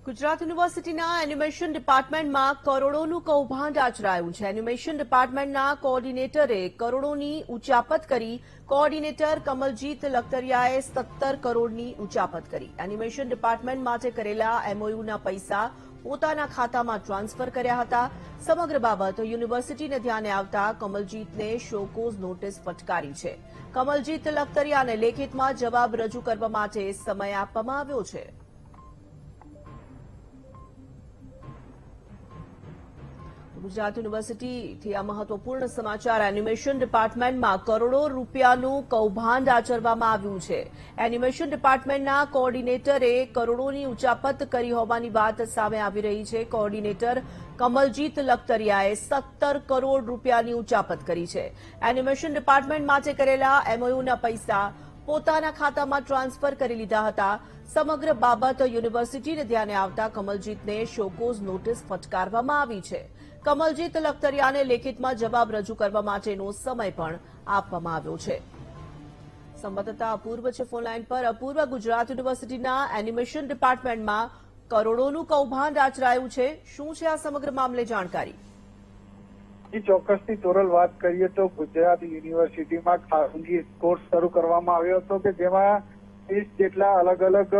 ગુજરાત યુનિવર્સિટીના એનિમેશન ડિપાર્ટમેન્ટમાં કરોડોનું કૌભાંડ આચરાયું છે. એનિમેશન ડિપાર્ટમેન્ટના કોઓર્ડિનેટરે કરોડોની ઉચાપત કરી. કોઓર્ડિનેટર કમલજીત લખતરિયાએ 17 કરોડની ઉચાપત કરી. એનિમેશન ડિપાર્ટમેન્ટ માટે કરેલા એમઓયુના પૈસા પોતાના ખાતામાં ટ્રાન્સફર કર્યા હતા. સમગ્ર બાબત યુનિવર્સિટીને ધ્યાને આવતા કમલજીતને શોકોઝ નોટિસ ફટકારી છે. કમલજીત લખતરિયાને લેખિતમાં જવાબ રજૂ કરવા માટે સમય આપવામાં આવ્યો છે. ગુજરાત યુનિવર્સિટીથી આ મહત્વપૂર્ણ સમાચાર. એનિમેશન ડિપાર્ટમેન્ટમાં કરોડો રૂપિયાનું કૌભાંડ આચરવામાં આવ્યું છે. એનિમેશન ડિપાર્ટમેન્ટના કોઓર્ડિનેટરે કરોડોની ઉચાપત કરી હોવાની વાત સામે આવી રહી છે. કોઓર્ડિનેટર કમલજીત લખતરિયાએ 17 કરોડ રૂપિયાની ઉચાપત કરી છે. એનિમેશન ડિપાર્ટમેન્ટ માટે કરેલા એમઓયુના પૈસા પોતાના ખાતામાં ટ્રાન્સફર કરી લીધા હતા. સમગ્ર બાબત યુનિવર્સિટીને ધ્યાને આવતા કમલજીતને શોકોઝ નોટિસ ફટકારવામાં આવી છે. કમલજીત લખતરિયાને લેખિતમાં જવાબ રજૂ કરવા માટેનો સમય પણ આપવામાં આવ્યો છે. સંવાદદાતા અપૂર્વ છે ફોનલાઈન પર. અપૂર્વ, ગુજરાત યુનિવર્સિટીના એનિમેશન ડિપાર્ટમેન્ટમાં કરોડોનું કૌભાંડ આચરાયું છે. શું છે આ સમગ્ર મામલે જાણકારી? ચોક્કસથી તોરલ વાત કરીએ તો ગુજરાત યુનિવર્સિટીમાં ખાનગી કોર્સ શરૂ કરવામાં આવ્યો હતો કે જેમાં 30 જેટલા અલગ અલગ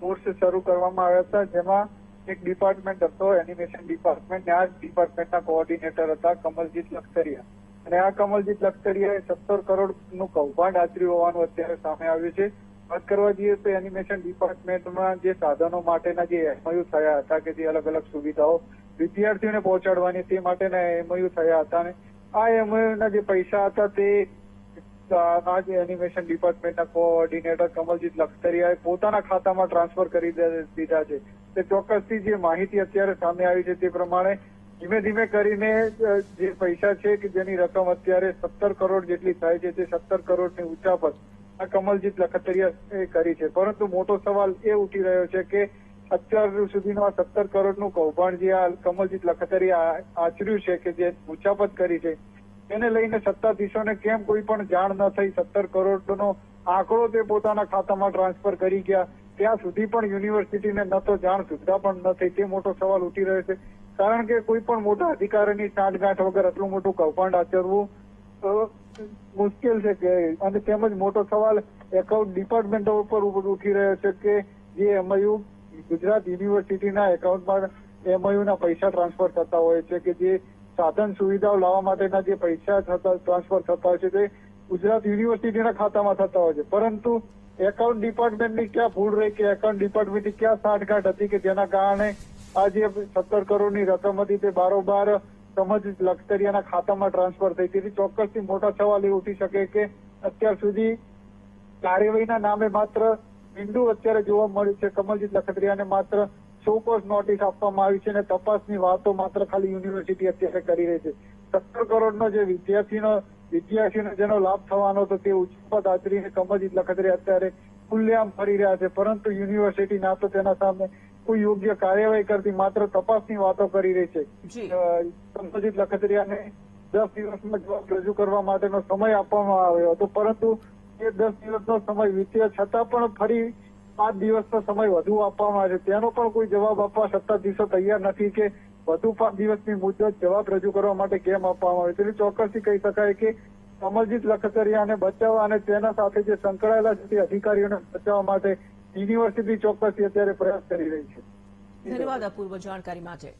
કોર્સ શરૂ કરવામાં આવ્યા હતા. જેમાં એક ડિપાર્ટમેન્ટ હતો એનિમેશન ડિપાર્ટમેન્ટ. આ ડિપાર્ટમેન્ટના કોઓર્ડિનેટર હતા કમલજીત લખતરિયા, અને આ કમલજીત લખતરિયાએ 17 કરોડનું કૌભાંડ આચર્યું હોવાનું અત્યારે સામે આવ્યું છે. વાત કરવા જઈએ તો એનિમેશન ડિપાર્ટમેન્ટમાં જે સાધનો માટેના જે એમઓયુ થયા હતા કે જે અલગ અલગ સુવિધાઓ વિદ્યાર્થીઓને પહોંચાડવાની તે માટેના એમઓયુ થયા હતા, અને આ એમઓયુના જે પૈસા હતા તે આ જે એનિમેશન ડિપાર્ટમેન્ટના કોઓર્ડિનેટર કમલજીત લખતરિયાએ પોતાના ખાતામાં ટ્રાન્સફર કરી દીધા છે. તે ચોક્કસથી જે માહિતી અત્યારે સામે આવી છે તે પ્રમાણે ધીમે ધીમે કરીને જે પૈસા છે કે જેની રકમ અત્યારે 17 કરોડ જેટલી થાય છે તે 17 કરોડની ઉચાપત આ કમલજીત લખતરિયાએ કરી છે. પરંતુ મોટો સવાલ એ ઉઠી રહ્યો છે કે અત્યાર સુધીનું આ 17 કરોડનું કૌભાંડ જે આ કમલજીત લખતરિયા આચર્યું છે કે જે ઉચાપત કરી છે તેને લઈને સત્તાધીશોને કેમ કોઈ પણ જાણ ન થઈ. 17 કરોડનો આંકડો તે પોતાના ખાતામાં ટ્રાન્સફર કરી ગયા ત્યાં સુધી પણ યુનિવર્સિટીને ન તો જાણ સુદ્ધા પણ ન થઈ. તે મોટો સવાલ ઉઠી રહ્યો છે, કારણ કે કોઈ પણ મોટા અધિકારીની સાંઠગાંઠ વગર આટલું મોટું કૌભાંડ આચરવું મુશ્કેલ છે કે, અને તેમજ મોટો સવાલ એકાઉન્ટ ડિપાર્ટમેન્ટો ઉપર ઉઠી રહ્યો છે કે જે એમઓયુ ગુજરાત યુનિવર્સિટીના એકાઉન્ટમાં એમઓયુના પૈસા ટ્રાન્સફર થતા હોય છે કે જે સાધન સુવિધાઓ લાવવા માટેના જે પૈસા ટ્રાન્સફર થતા હોય છે તે ગુજરાત યુનિવર્સિટીના ખાતામાં થતા હોય છે. પરંતુ એકાઉન્ટ ડિપાર્ટમેન્ટની ક્યાં ભૂલ રહી કે એકાઉન્ટ ડિપાર્ટમેન્ટની ક્યાં સાંઠગાંઠ હતી કે જેના કારણે આ જે 17 કરોડની રકમ હતી તે બારોબાર કમલજીત લખતરિયાના ખાતામાં ટ્રાન્સફર થઈ. તેથી ચોક્કસથી મોટા સવાલ એ ઉઠી શકે કે અત્યાર સુધી કાર્યવાહીના નામે માત્ર મીંડું અત્યારે જોવા મળ્યું છે. કમલજીત લખતરિયાને માત્ર શોકોઝ નોટિસ આપવામાં આવી છે અને તપાસની વાતો માત્ર ખાલી યુનિવર્સિટી અત્યારે કરી રહી છે. 17 કરોડનો જે વિદ્યાર્થીઓને જેનો લાભ થવાનો હતો તે ઉચાપત આચરીને કમલજીત લખતરિયા અત્યારે ખુલ્લેઆમ ફરી રહ્યા છે. પરંતુ યુનિવર્સિટી ના તો તેના સામે કોઈ યોગ્ય કાર્યવાહી કરતી, માત્ર તપાસની વાતો કરી રહી છે. કમલજીત લખતરિયાને 10 દિવસમાં જવાબ રજૂ કરવા માટેનો સમય આપવામાં આવ્યો હતો, પરંતુ એ 10 દિવસનો સમય વીત્યા છતાં પણ ફરી 5 દિવસનો સમય વધુ આપવામાં આવે છે. તેનો પણ કોઈ જવાબ આપવા સત્તાધીશો તૈયાર નથી કે વધુ 5 દિવસની મુદત જવાબ રજૂ કરવા માટે કેમ આપવામાં આવે. તેથી ચોક્કસથી કહી શકાય કે કમલજીત લખતરિયાને બચાવવા અને તેના સાથે જે સંકળાયેલા છે તે અધિકારીઓને બચાવવા માટે યુનિવર્સિટી ચોક્કસથી અત્યારે પ્રયાસ કરી રહી છે. ધન્યવાદ અપૂર્વ જાણકારી માટે.